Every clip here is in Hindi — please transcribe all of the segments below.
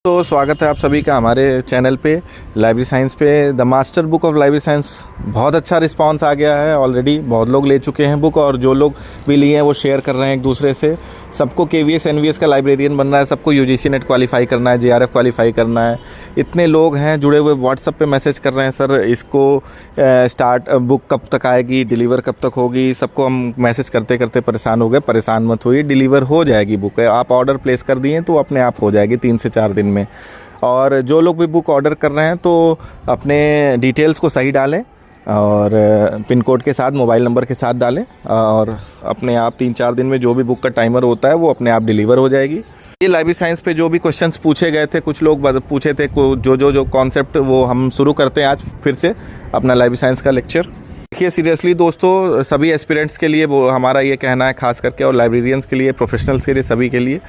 तो स्वागत है आप सभी का हमारे चैनल पे लाइब्रेरी साइंस पे। The master book of library science बहुत अच्छा रिस्पांस आ गया है। ऑलरेडी बहुत लोग ले चुके हैं बुक, और जो लोग भी लिए हैं वो शेयर कर रहे हैं एक दूसरे से। सबको KVS NVS का लाइब्रेरियन बनना है, सबको UGC नेट क्वालिफाई करना है, JRF क्वालिफाई करना है। इतने लोग हैं जुड़े हुए, व्हाट्सअप पे मैसेज कर रहे हैं, सर इसको स्टार्ट बुक कब तक आएगी, डिलीवर कब तक होगी। सबको हम मैसेज करते करते परेशान हो गए। परेशान मत होइए, डिलीवर हो जाएगी बुक। आप ऑर्डर प्लेस कर दिए तो अपने आप हो जाएगी 3 से 4 दिन में। और जो लोग भी बुक ऑर्डर कर रहे हैं तो अपने डिटेल्स को सही डालें और पिन कोड के साथ, मोबाइल नंबर के साथ डालें, और अपने आप 3-4 दिन में जो भी बुक का टाइमर होता है वो अपने आप डिलीवर हो जाएगी। ये लाइब्रेरी साइंस पे जो भी क्वेश्चंस पूछे गए थे, कुछ लोग पूछे थे, जो कॉन्सेप्ट, वो हम शुरू करते हैं आज फिर से अपना लाइब्रेरी साइंस का लेक्चर। देखिए सीरियसली दोस्तों, सभी एस्पिरेंट्स के लिए वो हमारा ये कहना है, खास करके, और लाइब्रेरियंस के लिए, प्रोफेशनल्स के लिए, सभी के लिए,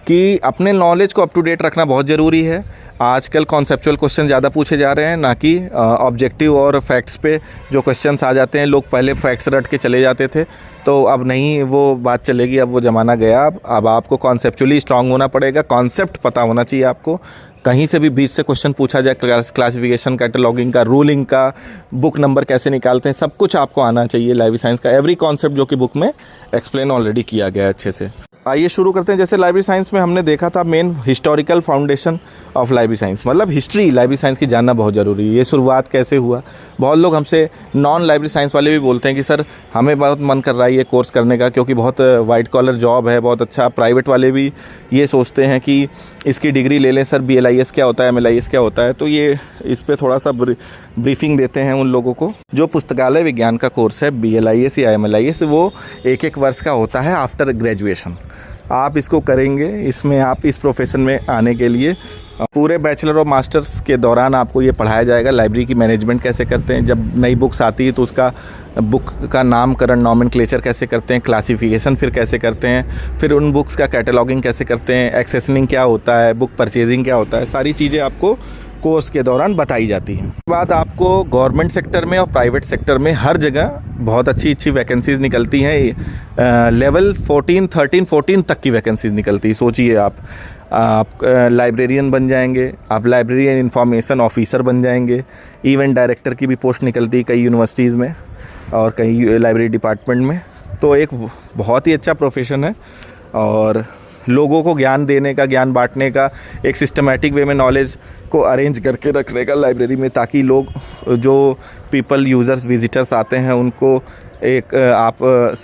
कि अपने नॉलेज को अप टू डेट रखना बहुत ज़रूरी है। आजकल कॉन्सेप्चुअल क्वेश्चन ज़्यादा पूछे जा रहे हैं, ना कि ऑब्जेक्टिव और फैक्ट्स पे जो क्वेश्चंस आ जाते हैं। लोग पहले फैक्ट्स रट के चले जाते थे, तो अब नहीं वो बात चलेगी, अब वो ज़माना गया। अब आपको कॉन्सेप्चुअली स्ट्रांग होना पड़ेगा, कॉन्सेप्ट पता होना चाहिए आपको। कहीं से भी बीच से क्वेश्चन पूछा जाए, क्लासिफिकेशन, कैटलॉगिंग का, रूलिंग का, बुक नंबर कैसे निकालते हैं, सब कुछ आपको आना चाहिए लाइब्रेरी साइंस का। एवरी कॉन्सेप्ट जो कि बुक में एक्सप्लेन ऑलरेडी किया गया है अच्छे से। आइए शुरू करते हैं। जैसे लाइब्रेरी साइंस में हमने देखा था main historical foundation of library science, मतलब हिस्ट्री लाइब्रेरी साइंस की जानना बहुत ज़रूरी है। ये शुरुआत कैसे हुआ। बहुत लोग हमसे, नॉन लाइब्रेरी साइंस वाले भी बोलते हैं कि सर हमें बहुत मन कर रहा है ये कोर्स करने का, क्योंकि बहुत वाइट कॉलर जॉब है, बहुत अच्छा। प्राइवेट वाले भी ये सोचते हैं कि इसकी डिग्री ले लें, सर BLIS क्या होता है, MLIS क्या होता है। तो ये इस पर थोड़ा सा ब्रीफिंग देते हैं उन लोगों को। जो पुस्तकालय विज्ञान का कोर्स है, BLIS या MLIS, वो 1-1 वर्ष का होता है आफ्टर ग्रेजुएशन। आप इसको करेंगे, इसमें आप इस प्रोफेशन में आने के लिए पूरे बैचलर और मास्टर्स के दौरान आपको ये पढ़ाया जाएगा। लाइब्रेरी की मैनेजमेंट कैसे करते हैं, जब नई बुक्स आती है तो उसका बुक का नामकरण, नॉमेनक्लेचर कैसे करते हैं, क्लासिफिकेशन फिर कैसे करते हैं, फिर उन बुक्स का कैटलॉगिंग कैसे करते हैं, एक्सेसनिंग क्या होता है, बुक परचेजिंग क्या होता है, सारी चीज़ें आपको कोर्स के दौरान बताई जाती हैं। उसके बाद आपको गवर्नमेंट सेक्टर में और प्राइवेट सेक्टर में हर जगह बहुत अच्छी वैकेंसीज़ निकलती हैं। लेवल 13 तक की वैकेंसीज़ निकलती है। सोचिए आप लाइब्रेरियन बन जाएंगे, आप लाइब्रेरियन इंफॉर्मेशन ऑफिसर बन जाएंगे, इवेंट डायरेक्टर की भी पोस्ट निकलती है कई यूनिवर्सिटीज़ में और कई लाइब्रेरी डिपार्टमेंट में। तो एक बहुत ही अच्छा प्रोफेशन है, और लोगों को ज्ञान देने का, ज्ञान बांटने का, एक सिस्टमैटिक वे में नॉलेज को अरेंज करके रखने का लाइब्रेरी में, ताकि लोग, जो पीपल, यूज़र्स, विजिटर्स आते हैं, उनको एक आप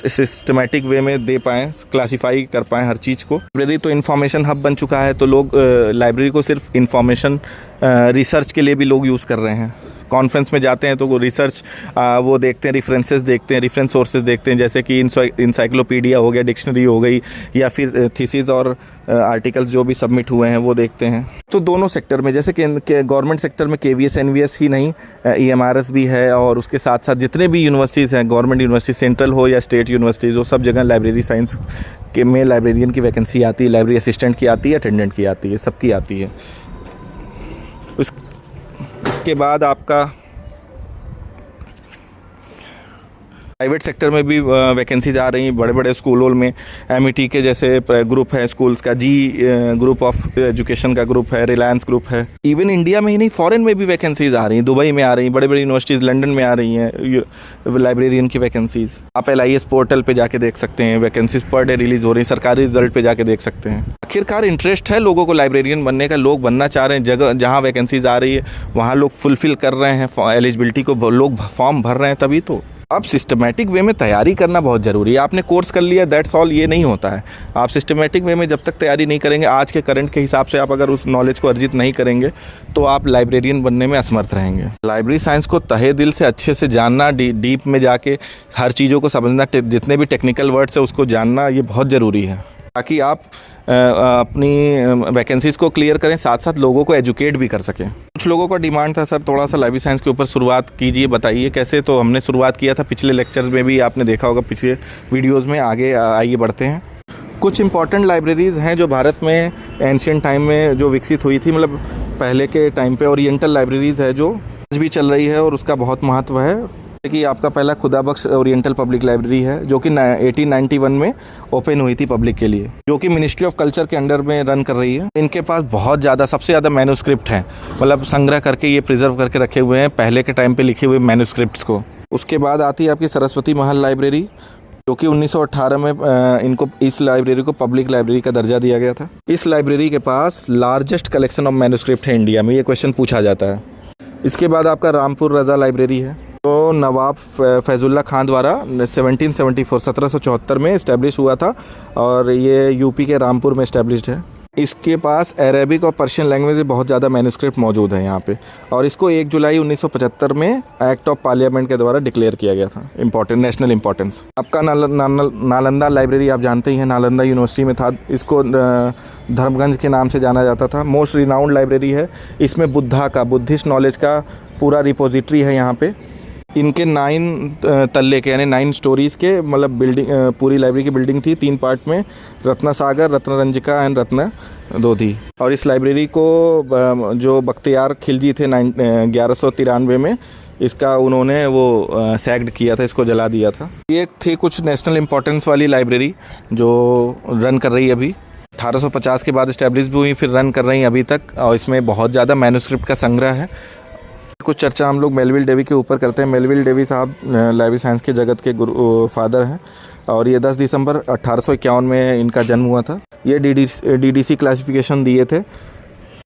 सिस्टमैटिक वे में दे पाएँ, क्लासीफाई कर पाएँ हर चीज़ को। लाइब्रेरी तो इन्फॉर्मेशन हब बन चुका है, तो लोग लाइब्रेरी को सिर्फ इन्फॉर्मेशन रिसर्च के लिए भी लोग यूज़ कर रहे हैं। कॉन्फ्रेंस में जाते हैं तो वो रिसर्च वो देखते हैं, रेफरेंसेस देखते हैं, रेफरेंस सोर्सेज देखते हैं, जैसे कि इंसाइक्लोपीडिया हो गया, डिक्शनरी हो गई, या फिर थीसिस और आर्टिकल्स जो भी सबमिट हुए हैं वो देखते हैं। तो दोनों सेक्टर में, जैसे कि गवर्नमेंट सेक्टर में KVS NVS ही नहीं, EMRS भी है, और उसके साथ साथ जितने भी यूनिवर्सिटीज़ हैं, गवर्नमेंट यूनिवर्सिटी, सेंट्रल हो या स्टेट यूनिवर्सिटीज़ हो, सब जगह लाइब्रेरी साइंस के में लाइब्रेरियन की वैकेंसी आती है, लाइब्रेरी असिस्टेंट की आती है, अटेंडेंट की आती है, सबकी आती है। इसके बाद आपका प्राइवेट सेक्टर में भी वैकेंसीज आ रही हैं। बड़े बड़े स्कूलों में MIT के जैसे ग्रुप है स्कूल्स का, G ग्रुप ऑफ एजुकेशन का ग्रुप है, रिलायंस ग्रुप है। इवन इंडिया में ही नहीं, फॉरेन में भी वैकेंसीज आ रही हैं, दुबई में आ रही हैं, बड़े बड़ी यूनिवर्सिटीज़ लंदन में आ रही हैं लाइब्रेरियन की वैकेंसीज। आप LIS पोर्टल पे जाके देख सकते हैं, वैकेंसीज पर डे रिलीज़ हो रही हैं, सरकारी रिजल्ट पे जाके देख सकते हैं। आखिरकार इंटरेस्ट है लोगों को लाइब्रेरियन बनने का, लोग बनना चाह रहे हैं। जगह जहाँ वैकेंसीज आ रही है वहाँ लोग फुलफ़िल कर रहे हैं, एलिजिबिलिटी को लोग फॉर्म भर रहे हैं, तभी तो। अब सिस्टमैटिक वे में तैयारी करना बहुत ज़रूरी है। आपने कोर्स कर लिया, दैट्स ऑल, ये नहीं होता है। आप सिस्टमैटिक वे में जब तक तैयारी नहीं करेंगे, आज के करंट के हिसाब से आप अगर उस नॉलेज को अर्जित नहीं करेंगे, तो आप लाइब्रेरियन बनने में असमर्थ रहेंगे। लाइब्रेरी साइंस को तहे दिल से अच्छे से जानना, डीप में जाके हर चीज़ों को समझना, जितने भी टेक्निकल वर्ड्स है उसको जानना, ये बहुत ज़रूरी है, ताकि आप अपनी वैकेंसीज़ को क्लियर करें, साथ साथ लोगों को एजुकेट भी कर सकें। कुछ लोगों का डिमांड था, सर थोड़ा सा लाइब्रेरी साइंस के ऊपर शुरुआत कीजिए, बताइए कैसे। तो हमने शुरुआत किया था पिछले लेक्चर्स में भी, आपने देखा होगा पिछले वीडियोज़ में। आगे आइए बढ़ते हैं। कुछ इंपॉर्टेंट लाइब्रेरीज़ हैं जो भारत में एंशिएंट टाइम में जो विकसित हुई थी, मतलब पहले के टाइम पे। ओरिएंटल लाइब्रेरीज़ है जो आज भी चल रही है और उसका बहुत महत्व है। कि आपका पहला खुदाबख्श ओरिएंटल पब्लिक लाइब्रेरी है, जो कि 1891 में ओपन हुई थी पब्लिक के लिए, जो कि मिनिस्ट्री ऑफ कल्चर के अंडर में रन कर रही है। इनके पास बहुत ज़्यादा, सबसे ज़्यादा मैन्युस्क्रिप्ट हैं, मतलब संग्रह करके ये प्रिजर्व करके रखे हुए हैं पहले के टाइम पे लिखे हुए मैन्युस्क्रिप्ट्स को। उसके बाद आती है आपकी सरस्वती महल लाइब्रेरी, जो कि 1918 में इनको इस लाइब्रेरी को पब्लिक लाइब्रेरी का दर्जा दिया गया था। इस लाइब्रेरी के पास लार्जेस्ट कलेक्शन ऑफ मैन्युस्क्रिप्ट है इंडिया में, ये क्वेश्चन पूछा जाता है। इसके बाद आपका रामपुर रज़ा लाइब्रेरी है, तो नवाब फैजुल्ला खान द्वारा 1774 में इस्टेब्लिश हुआ था और ये यूपी के रामपुर में इस्टेब्लिश्ड है। इसके पास अरेबिक और पर्शियन लैंग्वेज में बहुत ज़्यादा मैन्युस्क्रिप्ट मौजूद है यहाँ पे, और इसको 1 जुलाई 1975 में एक्ट ऑफ पार्लियामेंट के द्वारा डिक्लेयर किया गया था इम्पोर्टेंट, नेशनल इंपॉर्टेंस। आपका नालंदा लाइब्रेरी आप जानते ही हैं, नालंदा यूनिवर्सिटी में था, इसको धर्मगंज के नाम से जाना जाता था। मोस्ट रिनाउंड लाइब्रेरी है, इसमें बुद्धिस्ट नॉलेज का पूरा रिपोजिटरी है यहाँ पे। इनके 9 तल्ले के यानी 9 स्टोरीज़ के मतलब बिल्डिंग, पूरी लाइब्रेरी की बिल्डिंग थी 3 पार्ट में, रत्न सागर, रत्न रंजिका एंड रत्न दोधी। और इस लाइब्रेरी को जो बख्तियार खिलजी थे 1193 में, इसका उन्होंने वो सैक्ड किया था, इसको जला दिया था। ये थी कुछ नेशनल इम्पोर्टेंस वाली लाइब्रेरी जो रन कर रही है अभी, 1850 के बाद इस्टेब्लिश भी हुई, फिर रन कर रही हैं अभी तक, और इसमें बहुत ज़्यादा मैन्युस्क्रिप्ट का संग्रह है। कुछ चर्चा हम लोग मेलविल डेवी के ऊपर करते हैं। मेलविल डेवी साहब लाइब्रेरी साइंस के जगत के फादर हैं, और ये 10 दिसंबर 1851 में इनका जन्म हुआ था। ये डीडीसी क्लासिफिकेशन दिए थे,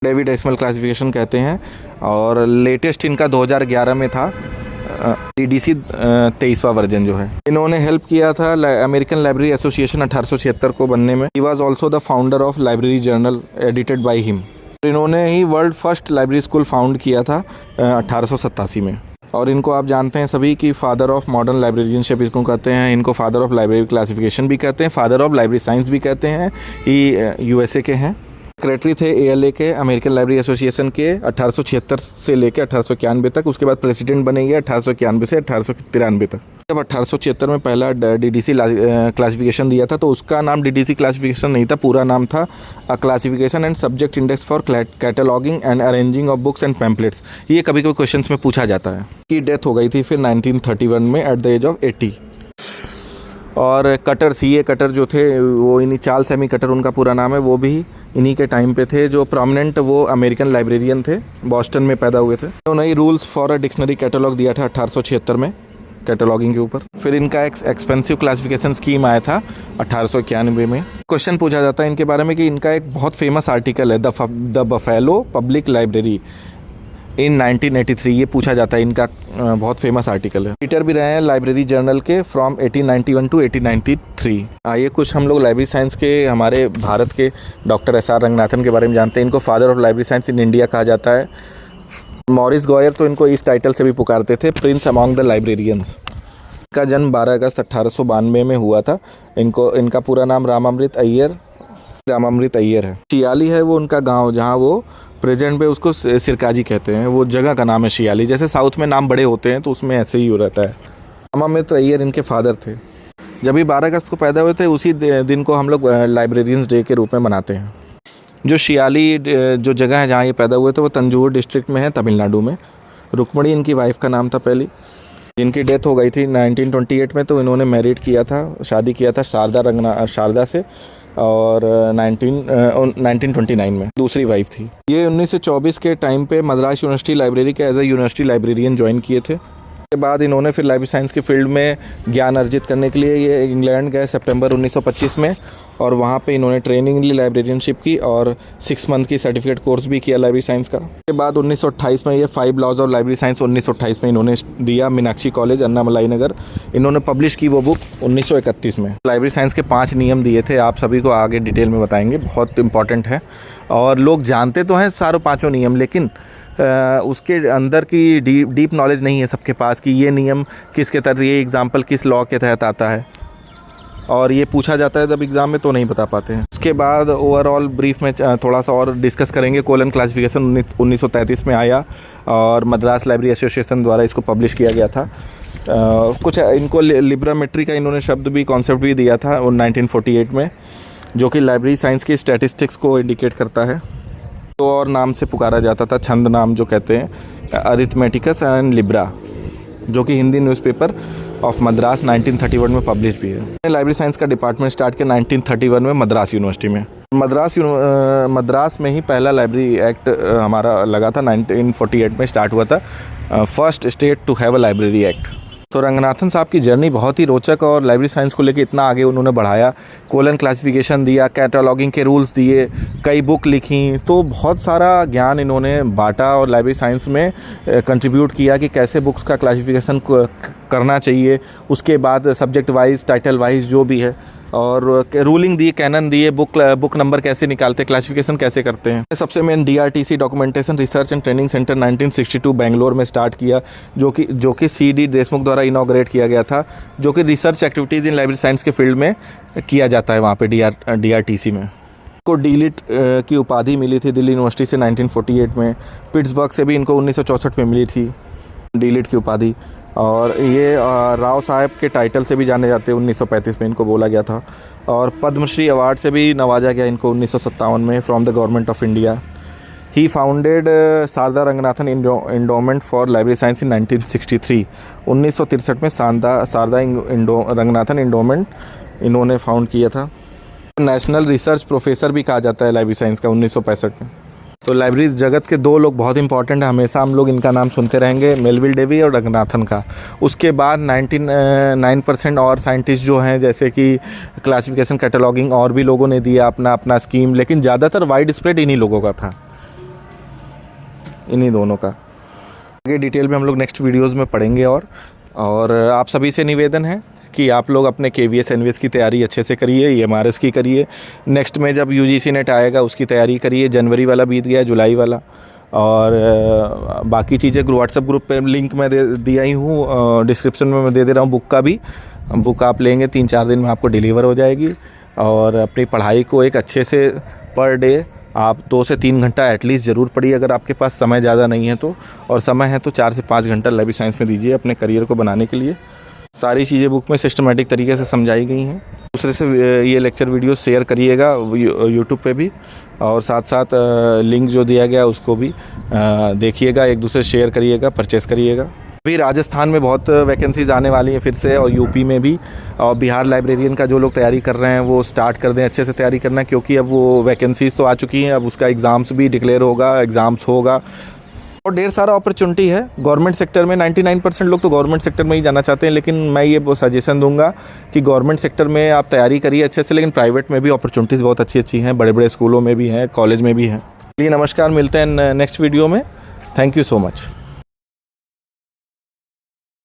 डेवी डेसिमल क्लासिफिकेशन कहते हैं, और लेटेस्ट इनका 2011 में था डीडीसी 23वां वर्जन जो है। इन्होंने हेल्प किया था अमेरिकन लाइब्रेरी एसोसिएशन 1876 को बनने में। He was also the founder of library journal edited by him. इन्होंने ही world first library school found किया था 1887 में। और इनको आप जानते हैं सभी कि फादर ऑफ मॉडर्न लाइब्रेरियनशिप इसको कहते हैं, इनको फादर ऑफ लाइब्रेरी क्लासिफिकेशन भी कहते हैं, फादर ऑफ लाइब्रेरी साइंस भी कहते हैं। ये यूएसए के हैं, सेक्रेटरी थे एएलए के, अमेरिकन लाइब्रेरी एसोसिएशन के 1876 से लेकर 1891 तक। उसके बाद प्रेसिडेंट बने गए 1891 से 1893 तक। जब 1876 में पहला डीडीसी क्लासिफिकेशन दिया था, तो उसका नाम डीडीसी क्लासिफिकेशन नहीं था, पूरा नाम था classification and subject index for cataloguing and arranging of books and pamphlets. ये कभी कभी क्वेश्चंस में पूछा जाता है। की डेथ हो गई थी फिर 1931 में एट द एज ऑफ 80। और कटर, सीए कटर जो थे, वो इन्हीं चार्ल्स एमी कटर उनका पूरा नाम है, वो भी इन्हीं के टाइम पे थे, जो प्रोमिनेंट वो अमेरिकन लाइब्रेरियन थे, बॉस्टन में पैदा हुए थे। तो नई rules for a dictionary catalogue दिया था 1876 में कैटलॉगिंग के ऊपर। फिर इनका एक एक्सपेंसिव क्लासिफिकेशन स्कीम आया था 1891 में। क्वेश्चन पूछा जाता है इनके बारे में कि इनका एक बहुत फेमस आर्टिकल है the buffalo public library in 1983, ये पूछा जाता है, इनका बहुत फेमस आर्टिकल है। एडिटर भी रहे हैं लाइब्रेरी जर्नल के फ्रॉम 1891 टू 1893। आइए कुछ हम लोग लाइब्रेरी साइंस के हमारे भारत के डॉक्टर SR रंगनाथन के बारे में जानते हैं। इनको father of library science in India कहा जाता है। मॉरिस गॉयर तो इनको इस टाइटल से भी पुकारते थे, प्रिंस अमॉन्ग द लाइब्रेरियंस। इनका जन्म 12 अगस्त 1892 में हुआ था। इनका पूरा नाम रामामृत अय्यर है। शियाली है वो उनका गांव, जहां वो प्रेजेंट पे उसको सिरकाजी कहते हैं, वो जगह का नाम है शियाली। जैसे साउथ में नाम बड़े होते हैं तो उसमें ऐसे ही हो रहता है। रामामृत अय्यर इनके फादर थे। जब भी 12 अगस्त को पैदा हुए थे, उसी दिन को हम लोग लाइब्रेरियंस डे के रूप में मनाते हैं। जो शियाली जो जगह है जहाँ ये पैदा हुए थे, वो तंजूर डिस्ट्रिक्ट में है, तमिलनाडु में। रुक्मणी इनकी वाइफ का नाम था पहली। इनकी डेथ हो गई थी 1928 में, तो इन्होंने मैरिड किया था, शादी किया था शारदा से, और 1929 में दूसरी वाइफ थी। ये 1924 के टाइम पे मद्रास यूनिवर्सिटी लाइब्रेरी के as a university librarian join किए थे। के बाद इन्होंने फिर लाइब्रेरी साइंस के फील्ड में ज्ञान अर्जित करने के लिए ये इंग्लैंड गए सितंबर 1925 में, और वहाँ पे इन्होंने ट्रेनिंग ली लाइब्रेरियनशिप की, और 6 मंथ की सर्टिफिकेट कोर्स भी किया लाइब्रेरी साइंस का। उसके बाद 1928 में ये 5 लॉज ऑफ लाइब्रेरी साइंस 1928 में इन्होंने दिया, मीनाक्षी कॉलेज, अन्नामलाई नगर। इन्होंने पब्लिश की वो बुक 1931 में। लाइब्रेरी साइंस के 5 नियम दिए थे, आप सभी को आगे डिटेल में बताएंगे, बहुत इंपॉर्टेंट है। और लोग जानते तो हैं सारे 5 नियम, लेकिन उसके अंदर की डीप नॉलेज नहीं है सबके पास कि ये नियम किसके तहत, ये एग्जाम्पल किस लॉ के तहत आता है, और ये पूछा जाता है जब एग्ज़ाम में तो नहीं बता पाते हैं। उसके बाद ओवरऑल ब्रीफ में थोड़ा सा और डिस्कस करेंगे। कोलन क्लासिफिकेशन 1933 में आया, और मद्रास लाइब्रेरी एसोसिएशन द्वारा इसको पब्लिश किया गया था। कुछ इनको लिब्रामेट्री का इन्होंने शब्द भी, कॉन्सेप्ट भी दिया था 1948 में, जो कि लाइब्रेरी साइंस की स्टैटिस्टिक्स को इंडिकेट करता है। तो और नाम से पुकारा जाता था, छंद नाम जो कहते हैं, अरिथमेटिकस एंड लिब्रा। जो कि हिंदी न्यूज़पेपर ऑफ मद्रास 1931 में पब्लिश भी है। लाइब्रेरी साइंस का डिपार्टमेंट स्टार्ट किया 1931 में मद्रास यूनिवर्सिटी में। मद्रास में ही पहला लाइब्रेरी एक्ट हमारा लगा था, 1948 में स्टार्ट हुआ था, first state to have a library act. तो रंगनाथन साहब की जर्नी बहुत ही रोचक और लाइब्रेरी साइंस को लेकर इतना आगे उन्होंने बढ़ाया, कोलन क्लासिफिकेशन दिया, कैटलॉगिंग के रूल्स दिए, कई बुक लिखी, तो बहुत सारा ज्ञान इन्होंने बांटा और लाइब्रेरी साइंस में कंट्रीब्यूट किया कि कैसे बुक्स का क्लासिफिकेशन करना चाहिए, उसके बाद सब्जेक्ट वाइज, टाइटल वाइज जो भी है, और रूलिंग दी, कैनन दिए, बुक नंबर कैसे निकालते, क्लासिफिकेशन कैसे करते हैं। सबसे main DRTC documentation research and training centre 1962 Bangalore में स्टार्ट किया, जो कि CD देशमुख द्वारा इनॉग्रेट किया गया था, जो कि रिसर्च एक्टिविटीज़ इन लाइब्रेरी साइंस के फील्ड में किया जाता है वहाँ पे DRTC में। को डीलिट की उपाधि मिली थी दिल्ली यूनिवर्सिटी से 1948 में, पिट्सबर्ग से भी इनको 1964 में मिली थी डीलिट की उपाधि, और ये राव साहब के टाइटल से भी जाने जाते हैं, 1935 में इनको बोला गया था, और पद्मश्री अवार्ड से भी नवाजा गया इनको 1957 में from the government of India. He founded Sarada Ranganathan endowment for library science in 1963। 1963 में शारदा रंगनाथन इंडोमेंट इन्होंने फाउंड किया था। नेशनल रिसर्च प्रोफेसर भी कहा जाता है लाइब्रेरी साइंस का 1965 में। तो लाइब्रेरी जगत के दो लोग बहुत इंपॉर्टेंट हैं, हमेशा हम लोग इनका नाम सुनते रहेंगे, मेलविल डेवी और रंगनाथन का। उसके बाद 99% और साइंटिस्ट जो हैं, जैसे कि क्लासिफिकेशन, कैटलॉगिंग, और भी लोगों ने दिया अपना अपना स्कीम, लेकिन ज़्यादातर वाइड स्प्रेड इन्हीं लोगों का था, इन्हीं दोनों का। आगे डिटेल में हम लोग नेक्स्ट वीडियोज़ में पढ़ेंगे। और आप सभी से निवेदन है कि आप लोग अपने KVS NVS की तैयारी अच्छे से करिए, EMRS की करिए। नेक्स्ट में जब UGC नेट आएगा उसकी तैयारी करिए, जनवरी वाला बीत गया, जुलाई वाला, और बाकी चीज़ें WhatsApp ग्रुप पे लिंक मैं दिया ही हूँ, डिस्क्रिप्शन में मैं दे रहा हूँ बुक का भी। बुक आप लेंगे 3-4 दिन में आपको डिलीवर हो जाएगी। और अपनी पढ़ाई को एक अच्छे से पर डे आप 2 से 3 घंटा एटलीस्ट ज़रूर पढ़िए, अगर आपके पास समय ज़्यादा नहीं है तो, और समय है तो 4 से 5 घंटा लाइब्रेरी साइंस में दीजिए अपने करियर को बनाने के लिए। सारी चीज़ें बुक में सिस्टमेटिक तरीके से समझाई गई हैं। दूसरे से ये लेक्चर वीडियो शेयर करिएगा यूट्यूब पे भी, और साथ साथ लिंक जो दिया गया उसको भी देखिएगा, एक दूसरे शेयर करिएगा, परचेस करिएगा। अभी राजस्थान में बहुत वैकेंसीज़ आने वाली हैं फिर से, और यूपी में भी, और बिहार लाइब्रेरियन का जो लोग तैयारी कर रहे हैं वो स्टार्ट कर दें, अच्छे से तैयारी करना, क्योंकि अब वो वैकेंसीज़ तो आ चुकी हैं, अब उसका एग्ज़ाम्स भी डिक्लेयर होगा, एग्ज़ाम्स होगा, और ढेर सारा अपॉर्चुनिटी है गवर्नमेंट सेक्टर में। 99% लोग तो गवर्नमेंट सेक्टर में ही जाना चाहते हैं, लेकिन मैं ये सजेशन दूंगा कि गवर्नमेंट सेक्टर में आप तैयारी करिए अच्छे से, लेकिन प्राइवेट में भी अपॉर्चुनिटीज़ बहुत अच्छी हैं, बड़े बड़े स्कूलों में भी हैं, कॉलेज में भी हैं। चलिए नमस्कार, मिलते हैं नेक्स्ट वीडियो में। Thank you so much.